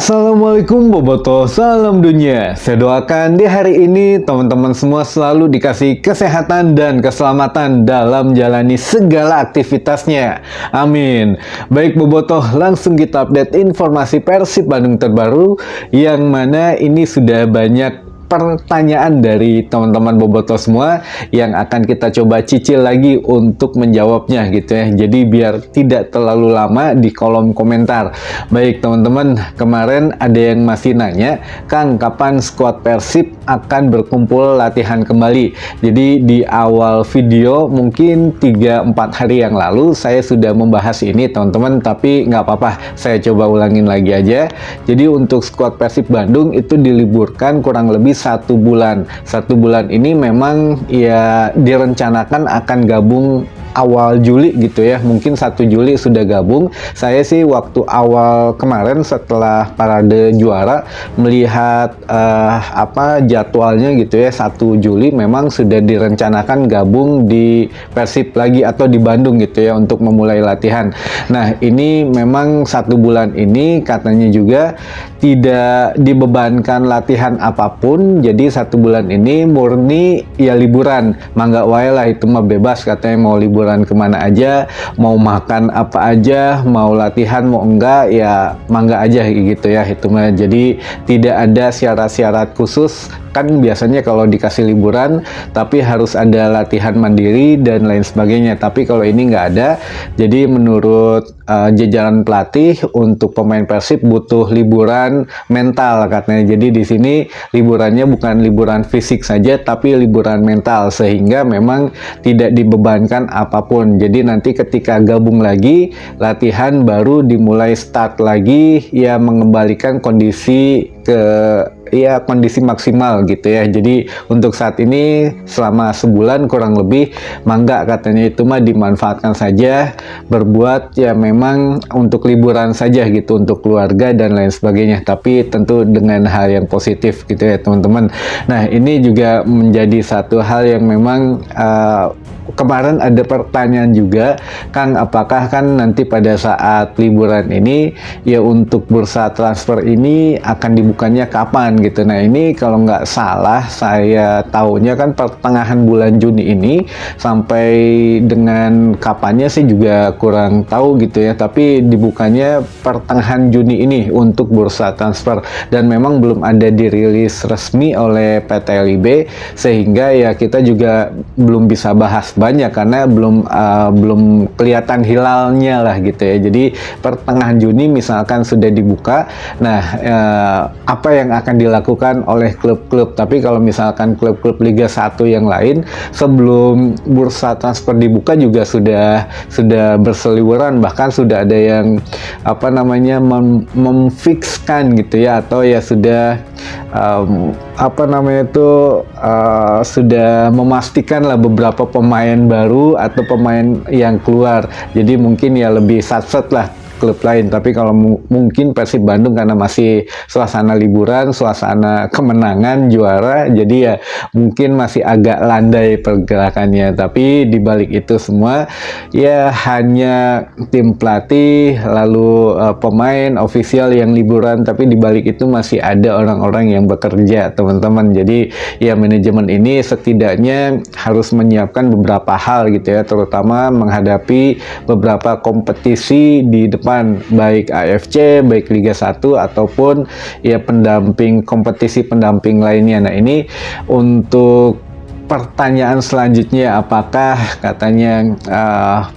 Assalamualaikum Bobotoh, salam dunia. Saya doakan di hari ini teman-teman semua selalu dikasih kesehatan dan keselamatan dalam jalani segala aktivitasnya. Amin. Baik Bobotoh, langsung kita update informasi Persib Bandung terbaru, yang mana ini sudah banyak pertanyaan dari teman-teman Bobotoh semua yang akan kita coba cicil lagi untuk menjawabnya gitu ya. Jadi biar tidak terlalu lama di kolom komentar. Baik teman-teman, kemarin ada yang masih nanya, Kang, kapan skuad Persib akan berkumpul latihan kembali? Jadi di awal video mungkin 3-4 hari yang lalu saya sudah membahas ini teman-teman, tapi nggak apa-apa, saya coba ulangin lagi aja. Jadi untuk skuad Persib Bandung itu diliburkan kurang lebih 1 bulan. 1 bulan ini memang ya direncanakan akan gabung awal Juli gitu ya, mungkin 1 Juli sudah gabung. Saya sih waktu awal kemarin setelah parade juara melihat jadwalnya gitu ya, 1 Juli memang sudah direncanakan gabung di Persib lagi atau di Bandung gitu ya untuk memulai latihan. Nah ini memang 1 bulan ini katanya juga tidak dibebankan latihan apapun, jadi 1 bulan ini murni ya liburan, mangga wae lah, itu mah bebas katanya, mau liburan kemana aja, mau makan apa aja, mau latihan mau enggak ya mangga aja gitu ya, itu mah. Jadi tidak ada syarat-syarat khusus. Kan biasanya kalau dikasih liburan tapi harus ada latihan mandiri dan lain sebagainya, tapi kalau ini nggak ada. Jadi menurut jajaran pelatih, untuk pemain Persib butuh liburan mental katanya. Jadi di sini liburannya bukan liburan fisik saja tapi liburan mental, sehingga memang tidak dibebankan apapun. Jadi nanti ketika gabung lagi latihan baru dimulai start lagi ya, mengembalikan kondisi ke kondisi maksimal gitu ya. Jadi untuk saat ini selama sebulan kurang lebih mangga katanya, itu mah dimanfaatkan saja, berbuat ya memang untuk liburan saja gitu, untuk keluarga dan lain sebagainya, tapi tentu dengan hal yang positif gitu ya teman-teman. Nah ini juga menjadi satu hal yang memang kemarin ada pertanyaan juga, Kang, apakah kan nanti pada saat liburan ini ya untuk bursa transfer ini akan dibukanya kapan gitu. Nah ini kalau nggak salah saya tahunya kan pertengahan bulan Juni ini, sampai dengan kapannya sih juga kurang tahu gitu ya, tapi dibukanya pertengahan Juni ini untuk bursa transfer, dan memang belum ada dirilis resmi oleh PT LIB, sehingga ya kita juga belum bisa bahas banyak karena belum kelihatan hilalnya lah gitu ya. Jadi pertengahan Juni misalkan sudah dibuka, nah apa yang akan dilakukan oleh klub-klub. Tapi kalau misalkan klub-klub Liga 1 yang lain sebelum bursa transfer dibuka juga sudah berseliweran, bahkan sudah ada yang memfikskan gitu ya, atau ya sudah sudah memastikan lah beberapa pemain baru atau pemain yang keluar. Jadi mungkin ya lebih satset lah klub lain. Tapi kalau mungkin Persib Bandung karena masih suasana liburan, suasana kemenangan, juara, jadi ya mungkin masih agak landai pergerakannya. Tapi dibalik itu semua ya hanya tim pelatih lalu pemain ofisial yang liburan, tapi dibalik itu masih ada orang-orang yang bekerja teman-teman. Jadi ya manajemen ini setidaknya harus menyiapkan beberapa hal gitu ya, terutama menghadapi beberapa kompetisi di depan, baik AFC, baik Liga 1 ataupun ya kompetisi pendamping lainnya. Nah ini untuk pertanyaan selanjutnya, apakah katanya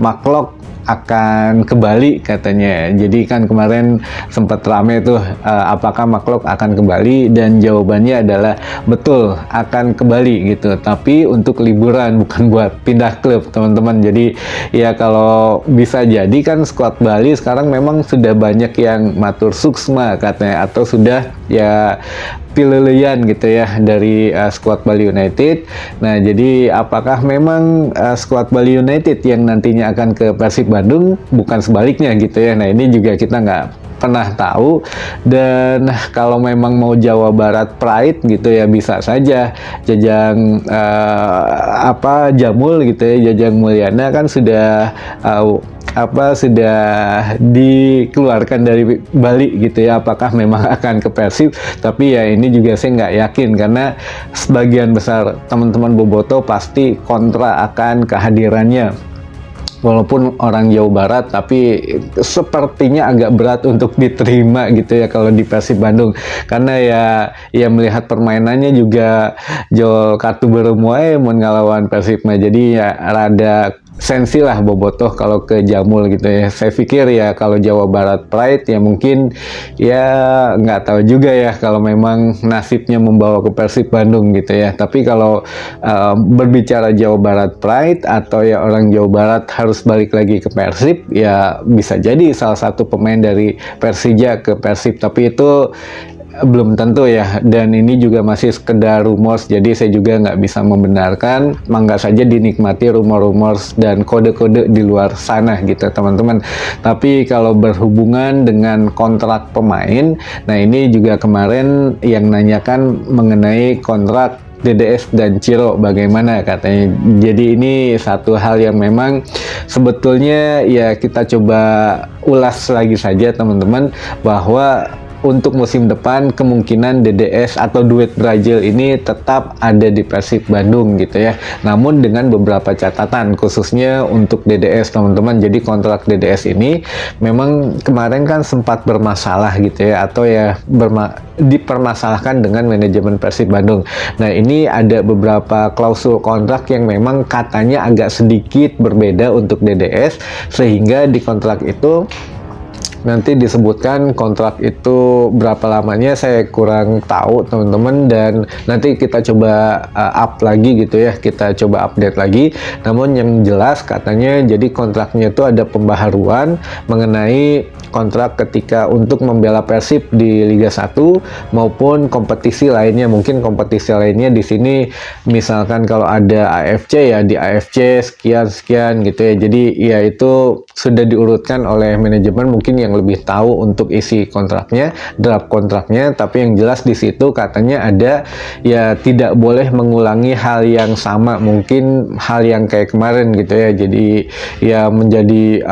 Maklok akan ke Bali katanya. Jadi kan kemarin sempat rame tuh, apakah Maklok akan ke Bali, dan jawabannya adalah betul akan ke Bali gitu, tapi untuk liburan, bukan buat pindah klub teman-teman. Jadi ya kalau bisa jadi kan skuad Bali sekarang memang sudah banyak yang matur suksma katanya, atau sudah ya pililian gitu ya dari skuad Bali United. Nah jadi apakah memang skuad Bali United yang nantinya akan ke Persib Bandung, bukan sebaliknya gitu ya. Nah ini juga kita nggak pernah tahu. Dan kalau memang mau Jawa Barat Pride gitu ya, bisa saja Jajang Jamul gitu ya, Jajang Mulyana kan sudah sudah dikeluarkan dari Bali gitu ya, apakah memang akan ke Persib. Tapi ya ini juga saya nggak yakin, karena sebagian besar teman-teman Bobotoh pasti kontra akan kehadirannya. Walaupun orang Jawa Barat, tapi sepertinya agak berat untuk diterima gitu ya kalau di Persib Bandung, karena ya melihat permainannya juga Joel kartu berumuai mau ngelawan Persib, jadi ya rada sensi lah Bobotoh kalau ke Jamul gitu ya. Saya pikir ya kalau Jawa Barat Pride ya mungkin ya nggak tahu juga ya kalau memang nasibnya membawa ke Persib Bandung gitu ya. Tapi kalau berbicara Jawa Barat Pride atau ya orang Jawa Barat harus balik lagi ke Persib, ya bisa jadi salah satu pemain dari Persija ke Persib, tapi itu belum tentu ya, dan ini juga masih sekedar rumors, jadi saya juga nggak bisa membenarkan. Mangga saja dinikmati rumor-rumor dan kode-kode di luar sana gitu teman-teman. Tapi kalau berhubungan dengan kontrak pemain, nah ini juga kemarin yang nanyakan mengenai kontrak DDS dan Ciro bagaimana katanya. Jadi ini satu hal yang memang sebetulnya ya kita coba ulas lagi saja teman-teman, bahwa untuk musim depan kemungkinan DDS atau duet Brazil ini tetap ada di Persib Bandung gitu ya. Namun dengan beberapa catatan khususnya untuk DDS teman-teman. Jadi kontrak DDS ini memang kemarin kan sempat bermasalah gitu ya, atau ya dipermasalahkan dengan manajemen Persib Bandung. Nah ini ada beberapa klausul kontrak yang memang katanya agak sedikit berbeda untuk DDS, sehingga di kontrak itu nanti disebutkan kontrak itu berapa lamanya saya kurang tahu teman-teman, dan nanti kita coba up lagi gitu ya, kita coba update lagi. Namun yang jelas katanya jadi kontraknya itu ada pembaharuan mengenai kontrak ketika untuk membela Persib di Liga 1 maupun kompetisi lainnya. Mungkin kompetisi lainnya di sini misalkan kalau ada AFC ya di AFC sekian gitu ya. Jadi ya itu sudah diurutkan oleh manajemen mungkin yang lebih tahu untuk isi kontraknya, draft kontraknya. Tapi yang jelas di situ katanya ada ya tidak boleh mengulangi hal yang sama, mungkin hal yang kayak kemarin gitu ya. Jadi ya menjadi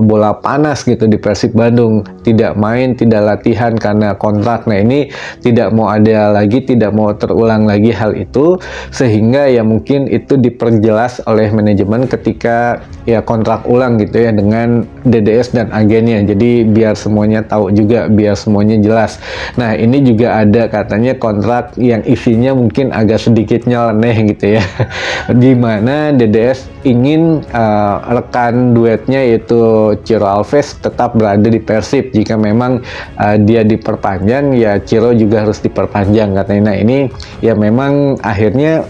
bola panas gitu di Persib Bandung, tidak main, tidak latihan karena kontrak. Nah ini tidak mau ada lagi, tidak mau terulang lagi hal itu, sehingga ya mungkin itu diperjelas oleh manajemen ketika ya kontrak ulang gitu ya dengan DDS dan agennya. Jadi biar semuanya tahu juga, biar semuanya jelas. Nah ini juga ada katanya kontrak yang isinya mungkin agak sedikit nyeleneh gitu ya, dimana DDS ingin rekan duetnya yaitu Ciro Alves tetap berada di Persib. Jika memang dia diperpanjang ya Ciro juga harus diperpanjang katanya. Nah ini ya memang akhirnya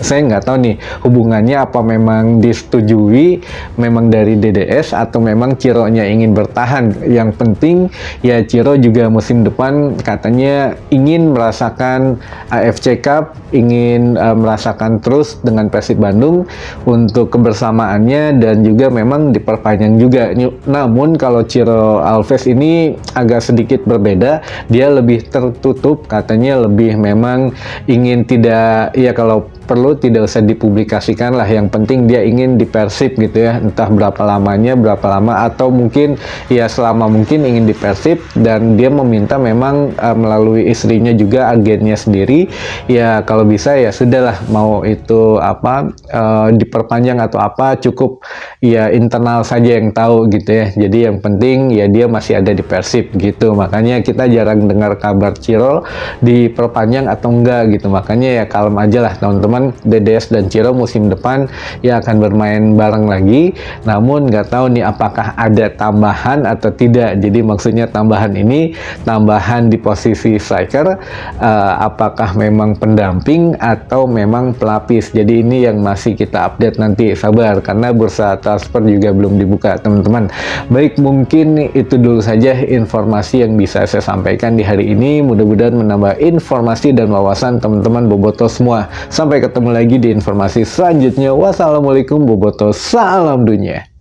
saya nggak tahu nih hubungannya, apa memang disetujui memang dari DDS atau memang Cironya ingin bertahan. Yang penting ya Ciro juga musim depan katanya ingin merasakan AFC Cup, ingin merasakan terus dengan Persib Bandung untuk kebersamaannya, dan juga memang diperpanjang juga. Namun kalau Ciro Alves ini agak sedikit berbeda, dia lebih tertutup katanya, lebih memang ingin tidak, ya kalau perlu tidak usah dipublikasikan lah, yang penting dia ingin di Persib gitu ya, entah berapa lamanya, berapa lama, atau mungkin ya selama mungkin ingin di Persib. Dan dia meminta memang melalui istrinya juga, agennya sendiri, ya kalau bisa ya sudahlah, mau itu diperpanjang atau apa, cukup ya internal saja yang tahu gitu ya. Jadi yang penting ya dia masih ada di Persib gitu. Makanya kita jarang dengar kabar Ciro diperpanjang atau enggak gitu. Makanya ya kalem aja lah teman-teman. DDS dan Ciro musim depan ya akan bermain bareng lagi. Namun nggak tahu nih apakah ada tambahan atau tidak. Jadi maksudnya tambahan ini tambahan di posisi striker, apakah memang pendamping atau memang pelapis. Jadi ini yang masih kita update nanti, sabar karena bursa transfer juga belum dibuka teman-teman. Baik, mungkin itu dulu saja informasi yang bisa saya sampaikan di hari ini. Mudah-mudahan menambah informasi dan wawasan teman-teman Bobotoh semua. Sampai ketemu lagi di informasi selanjutnya. Wassalamualaikum Bobotoh, salam dunia.